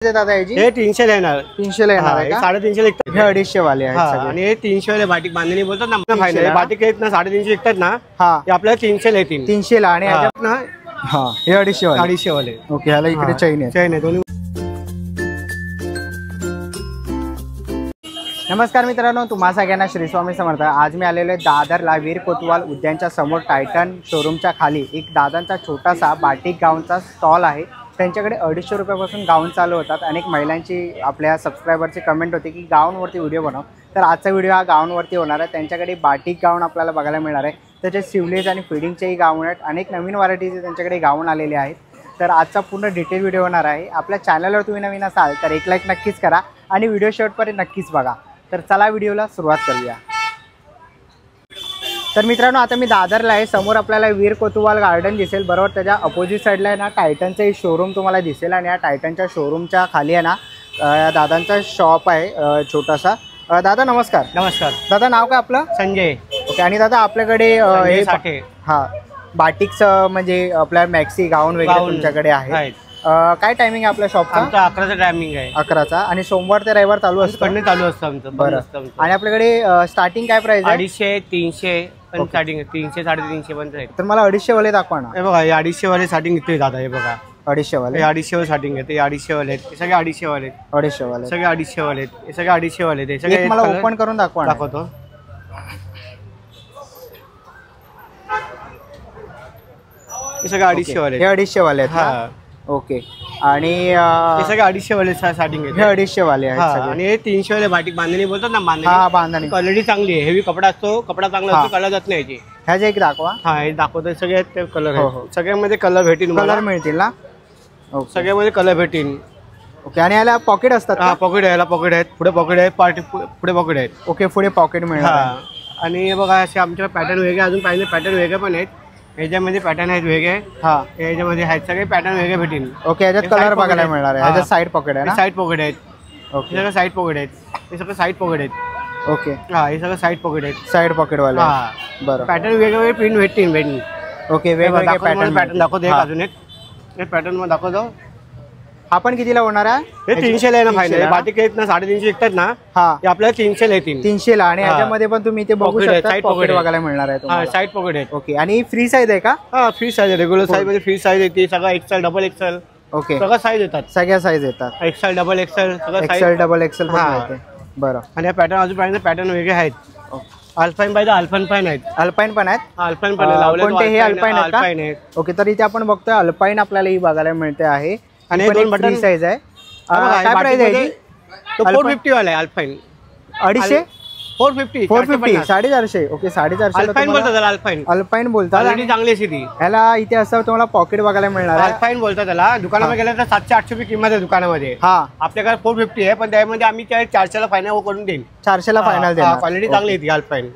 दादा याची हे 300 येणार 300 ला येणार आहे का? 350 विकतात. हे 250 वाले आहेत सगळे आणि हे 300 वाले बाटिक बांधणी बोलतात ना. 300 फायनल बाटिक आहेत ना 350 विकतात ना. हा ते आपल्याला 300 ला येतील. 300 ला आणि ह्याच्यात ना हा हे 250 वाले 250 वाले. ओके ह्याला इकडे चैन आहे. चैन आहे दोन्ही. नमस्कार मित्रांनो, तुम्हा सगळ्यांना श्री स्वामी समर्थ. आज मी आलेलो आहे दादरला वीर कोतवाल उद्यानच्या समोर टायटन शोरूमच्या खाली एक दादांचा छोटासा बाटिक गाऊनचा स्टॉल आहे. त्यांच्याकडे 250 रुपयापासून गाऊन चालू होतात. अनेक महिलांची आपल्या सबस्क्रायबरची कमेंट होती की गाऊनवरती व्हिडिओ बनव, तर आजचा व्हिडिओ हा गाऊनवरती होणार आहे. त्यांच्याकडे बाटिक गाऊन आपल्याला बघायला मिळणार आहे. त्याचे सिवलेज आणि फिडिंगचेही गाऊन आहेत. अनेक नवीन व्हरायटीचे त्यांच्याकडे गाऊन आलेले आहेत. तर आजचा पूर्ण डिटेल व्हिडिओ होणार आहे. आपल्या चॅनलवर तुम्ही नवीन असाल तर एक लाईक नक्कीच करा आणि व्हिडिओ शेवटपर्यंत नक्कीच बघा. तर चला व्हिडिओला सुरुवात करूया. तर मित्रांनो, आता मी दादरला आहे. समोर आपल्याला वीर कोतवाल गार्डन दिसेल, बरोबर त्याच्या अपोजिट साईडला आहे ना टायटनचं शोरूम तुम्हाला दिसेल. आणि या टायटनच्या शोरूमच्या खाली आहे ना दादांचा शॉप आहे छोटासा. दादा नमस्कार. नमस्कार दादा, नाव काय आपलं? संजय. ओके. आणि दादा आपल्याकडे हे साठे हां बाटिक्स म्हणजे आपल्या मॅक्सी गाऊन वगैरे तुमच्याकडे आहे. काय टायमिंग आहे आपल्या शॉपचा? आमचा 11चा टायमिंग आहे. 11चा. आणि सोमवार ते रविवार चालू असतं? कंटिन्यू चालू असतं आमचं. बरं. आणि आपल्याकडे स्टार्टिंग काय प्राइस आहे? 250 300 पण स्टार्टिंग 300 350 पण आहे. तर मला 250 वाले दाखवा ना. हे बघा हे 250 वाले स्टार्टिंग इथे दादा. हे बघा 250 वाले. हे 250 वाले स्टार्टिंग आहे. ते 250 वाले आहेत. हे सगळे 250 वाले आहेत. 250 वाले सगळे 250 वाले आहेत. हे सगळे 250 वाले आहेत. हे सगळे मला ओपन करून दाखवा. दाखवतो. हे सगळे 250 वाले हे 250 वाले आहेत. हा ओके. आणि हे सगळे 250 वाले स्टार्टिंग आहे. हे 250 वाले आहेत सगळे. आणि हे 300 वाले बाटिक बांधणी बोलतात ना. बांधणी हा बांधणी क्वालिटी चांगली आहे. हेवी कपडा असतो. कपडा चांगला असतो. कलर जात नाही याची. ह्याचे एक दाखवा. हा हे दाखवतो. सगळे ते कलर आहे. सगळ्यामध्ये कलर भेटेल. कलर मिळतील ना? सगळ्यामध्ये कलर भेटेल. ओके. आणि याला पॉकेट असतात? हा पॉकेट आहे. याला पॉकेट आहेत. पुढे पॉकेट आहे. पुढे पॉकेट आहेत. ओके. पुढे पॉकेट मिळणार. आणि हे बघा असे आमच्याकडे पॅटर्न वेगळे अजून पाहिजे पॅटर्न वेगळे पण आहेत. याच्यामध्ये पॅटर्न आहेत वेगळे. हा याच्यामध्ये आहेत सगळे पॅटर्न वेगळे भेटेल. ओके. याच्यात कलर बघायला मिळणार आहे. ह्याच्यात साईड पॉकेट आहे ना? साईड पॉकेट आहेत. ओके. सगळं साईड पॉकेट आहेत. हे सगळं साईड पॉकेट आहेत. ओके. हा हे सगळं साईड पॉकेट आहेत. साईड पॉकेट वाले. हा बरं. पॅटर्न वेगवेगळे प्रिंट भेटेल. ओके. वेगवेगळे पॅटर्न दाखवतो. एक अजून एक पॅटर्न मध्ये दाखवतो. आपण कितीला होणार आहे? हे 300 ला आहे ना फायनल. बाटिक आहेत ना 350 विकतात ना. हा ते आपल्याला 300 ला येतील. 300 ला. आणि ह्याच्यामध्ये पण तुम्ही ते बघू शकता पॉकेट बघायला मिळणार आहे तुम्हाला. साईड पॉकेट आहेत. ओके. आणि फ्री साईज आहे का? हा फ्री साईज आहे. रेग्युलर साईज मध्ये फ्री साईज येते. सगळं एक्सेल डबल एक्सेल. ओके. सगळं साईज येतात. सगळ्या साईज येतात. एक्सेल डबल एक्सेल सगळं एक्सेल डबल एक्सेल पण येते. बरं. आणि या पॅटर्न अजून पाहिजे पॅटर्न वेगळे आहेत. अल्पाईन पाहिजे अल्पाईन आहेत. अल्पाईन पण आहेत. अल्पाईन पण लावले. कोणते हे अल्पाईन आहेत. ओके. तर इथे आपण बघतोय अल्पाईन आपल्याला ही बघायला मिळते आहे. आणि हे दोन बटन साईज आहे. काय प्राइस आहे? 450 वाला आहे अल्पाईन. 250 450 450 ओके. 450 अल्पाईन बोलतात त्याला. अल्पाईन बोलतात. क्वालिटी चांगली आहे ती. ह्याला इथे असं तुम्हाला पॉकेट बघायला मिळणार आहे. अल्पाईन बोलतात त्याला. दुकानामध्ये गेलं तर 700-800 रुपये किंमत आहे दुकानामध्ये. हा आपल्याकडे 450 आहे. पण त्यामध्ये आम्ही 400 ला फायनल करून देईल. 400 ला फायनल देणार. क्वालिटी चांगली आहे ती अल्पाईन.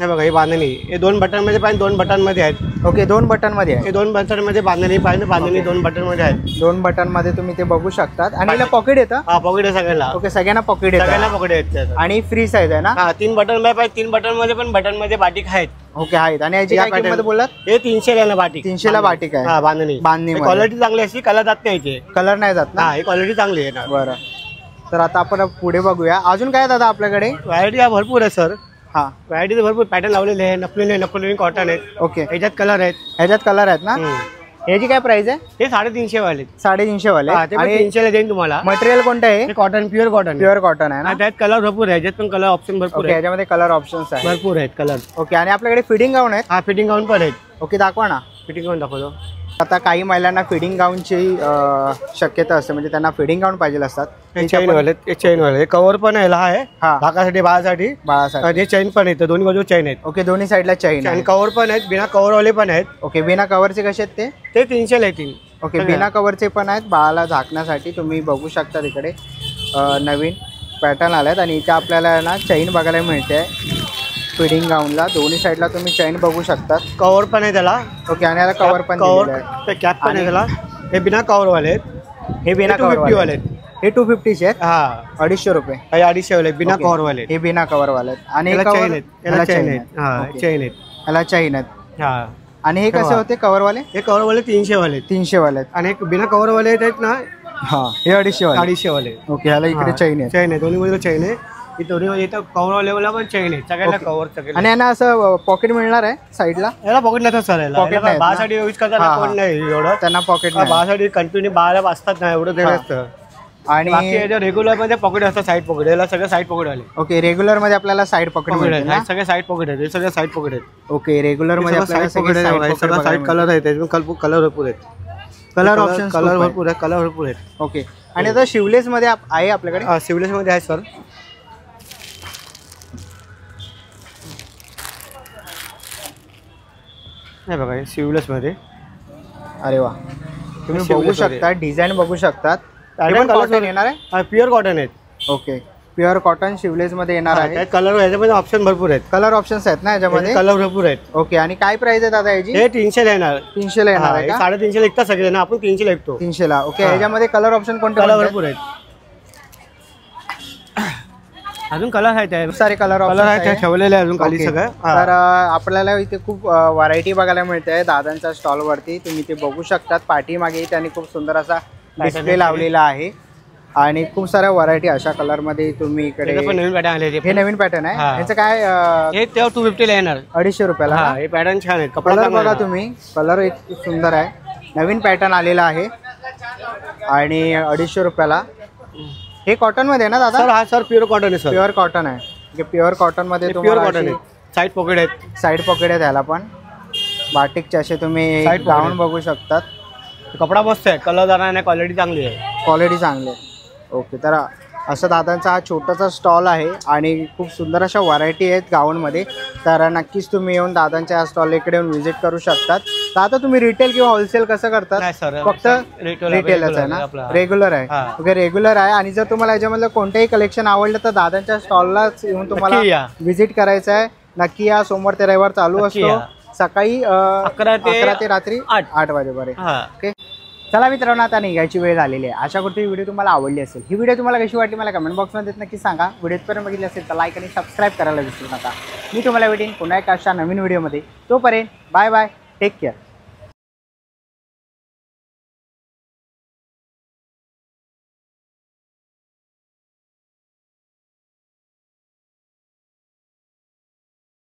हे बघा हे बांधणी. हे 2 बटन मध्ये पाहिजे 2 बटन मध्ये आहेत. ओके. 2 बटन मध्ये आहे. हे 2 बटन मध्ये बांधणी पाहिजे. बांधणी 2 बटन मध्ये आहेत. 2 बटन मध्ये तुम्ही ते बघू शकतात. आणि याला पॉकेट येतं? हा पॉकेट आहे सगळ्याला. ओके. सगळ्यांना पॉकेट येतं. सगळ्यांना पॉकेट आहेत. आणि फ्री साईज आहे ना? हा 3 बटन पाहिजे. 3 बटन मध्ये पण बटन मध्ये बाटिक आहेत. ओके आहेत. आणि याची काय किंमत बोललात? हे 300 ला बाटिक. 300 ला बाटिक आहे. हा बांधणी. क्वालिटी चांगली अशी. कलर जात नाही. कलर नाही जात ना? हा ही क्वालिटी चांगली आहे ना. बरं. तर आता आपण पुढे बघूया अजून काय दादा आपल्याकडे. व्हरायटी भरपूर आहे सर. हा व्हरायटी भरपूर पॅटर्न लावलेले आहे. नकुलिन कॉटन आहेत. ओके. ह्याच्यात कलर आहेत. ह्याच्यात कलर आहेत ना? ह्याची काय प्राइस आहे? हे 350 वाले. 350 वाले. आणि 300 ला देईन तुम्हाला. मटेरियल कोणतं आहे? हे cotton pure cotton. Pure cotton आहे ना? त्यात कलर भरपूर आहे. ह्याच्यात पण कलर ऑप्शन भरपूर आहे. ह्याच्यामध्ये कलर ऑप्शन्स आहेत. भरपूर आहेत कलर. ओके. आणि आपल्याकडे फिटिंग गाऊन आहेत? हा फिटिंग गाऊन पण आहेत. ओके. दाखवा ना. फिटिंग गाऊन दाखवतो. आता काही महिलांना फिडिंग गाऊनची शक्यता असते, म्हणजे त्यांना फिडिंग गाऊन पाहिजे असतात. चैन वाले कव्हर पण आहे. धाकासाठी बाळासाठी आणि चैन पण आहेत. दोन्ही बाजू चैन आहेत. ओके. दोन्ही साईडला चैन आणि कव्हर पण आहेत. बिना कव्हर वाले पण आहेत. ओके. बिना कव्हरचे कसे आहेत ते 300 ला येतील. ओके. बिना कव्हरचे पण आहेत. बाळाला झाकण्यासाठी तुम्ही बघू शकता. तिकडे नवीन पॅटर्न आल्यात. आणि इथे आपल्याला ना चैन बघायला मिळते फिडिंग गाऊनला. दोन्ही साईडला तुम्ही चैन बघू शकता. कव्हर पण आहे त्याला. ओके. आणि याला कव्हर पण कॅप पण आहे त्याला. हे बिना कव्हर वाले आहेत. हे बिना कव्हर वाले आहेत. हे 250 आहेत. हा 250 रुपये. 250 वाले बिना कव्हर वाले. हे बिना कव्हर वाले आहेत. आणि चैन आहेत. चैन आहेत. याला चैन आहेत. हा. आणि हे कसे होते कव्हर वाले? हे कव्हर वाले 300 वाले. 300 वाले. आणि बिना कव्हर वाले आहेत ना हां हे 250 वाले. 250 वाले. ओके ह्याला इकडे चैन आहे. चैन आहे, दोन्ही मध्ये चैन आहे. ही दोन्ही मध्ये इथं कव्हर लेवलला पण चैन आहे, सगळ्याला कव्हर सगळ्याला. आणि यांना असं पॉकेट मिळणार आहे साईडला. याला पॉकेट नसतं सर, Pocket नाही ना? बासाठी यूज करताना कोण नाही एवढं, त्यांना पॉकेट नाही. बासाठी कंटिन्यू बाळाला वाचतात ना एवढं ते असतं. आणि बाकी रेग्युलर मध्ये पॉकेट असतं, साईड पॉकेट. याला सगळं साईड पॉकेट आले. ओके रेग्युलर मध्ये आपल्याला साईड पॉकेट मिळेल ना? सगळे साईड पॉकेट आहेत, हे सगळे साईड पॉकेट आहेत. ओके रेग्युलर मध्ये आपल्याला साईड पॉकेट आहे, सगळं साईड कलर आहे, त्याच्यातून कलर भरपूर आहेत. कलर ऑप्शन कलर भरपूर आहे, कलर भरपूर आहेत. ओके आणि आता शिवलेस मध्ये आहे आपल्याकडे. शिवलेस मध्ये आहे सर. नाही बघा शिवलेस मध्ये. अरे वा तुम्ही बघू शकता, डिझाईन बघू शकतात. कॉटन येणार आहे, प्युअर कॉटन आहेत. ओके प्युअर कॉटन शिवलेस मध्ये येणार आहे. कलर याच्यामध्ये ऑप्शन भरपूर आहेत, कलर ऑप्शन्स आहेत ना याच्यामध्ये. कलर भरपूर आहेत. ओके आणि काय प्राइस आहे दादा याची. हे 300 ला येणार. 300 ला येणार आहे का? 350 लिखतात सगळे ना, आपण 300 लिखतो. 300 ला. ओके याच्यामध्ये कलर ऑप्शन कोणते कलर भरपूर आहेत, अजून कलर आहेत, खूप सारे कलर कलर आहेत ठेवलेले अजून खाली सगळं. तर आपल्याला इथे खूप व्हरायटी बघायला मिळते आहे दादांच्या स्टॉल वरती. तुम्ही ते बघू शकतात. पाठीमागे त्यांनी खूप सुंदर असा डिस्प्ले लावलेला आहे आणि खूप साऱ्या व्हरायटी अशा कलर मध्ये तुम्ही इकडे. नवीन पॅटर्न आले, हे नवीन पॅटर्न आहे. याचं काय हे तेव्हा 250 ला येणार. 250 रुपयाला. हे पॅटर्न छान आहे, कलर बघा तुम्ही, कलर एक सुंदर आहे. नवीन पॅटर्न आलेला आहे आणि 250 रुपयाला. हे कॉटन मध्ये आहे ना दादा. सर हा सर प्युअर कॉटन आहे सर. प्युअर कॉटन आहे. प्युअर कॉटन मध्ये प्युअर कॉटन आहे. साईड पॉकेट आहेत, साईड पॉकेट आहे त्याला पण. बाटिकचे असे तुम्ही गाऊन बघू शकतात. कपडा मस्त आहे, कलर जाणार नाही, क्वालिटी चांगली आहे. क्वालिटी चांगली आहे. ओके तर असं दादांचा हा छोटासा स्टॉल आहे आणि खूप सुंदर अशा व्हरायटी आहेत गाऊनमध्ये. तर नक्कीच तुम्ही येऊन दादांच्या या स्टॉल इकडे येऊन व्हिजिट करू शकतात. तर आता तुम्ही रिटेल किंवा होलसेल कसं करतात. फक्त रिटेलच आहे ना, रेग्युलर आहे. ओके रेग्युलर आहे. आणि जर तुम्हाला याच्यामधलं कोणतेही कलेक्शन आवडलं तर दादांच्या स्टॉललाच येऊन तुम्हाला व्हिजिट करायचं आहे. नक्की या. सोमवार ते रविवार चालू असतो, सकाळी 11 ते रात्री 8 वाजेपर्यंत. ओके चला मित्रांनो आता निघायची वेळ झालेली आहे. आशा करतो ही व्हिडिओ तुम्हाला आवडली असेल. ही व्हिडिओ तुम्हाला कशी वाटली मला कमेंट बॉक्समध्ये नक्की सांगा. व्हिडिओपर्यंत बघितली असेल तर लाईक आणि सबस्क्राईब करायला विसरू नका. मी तुम्हाला भेटेन पुन्हा एक अशा नवीन व्हिडिओमध्ये. तोपर्यंत बाय बाय, टेक केअर.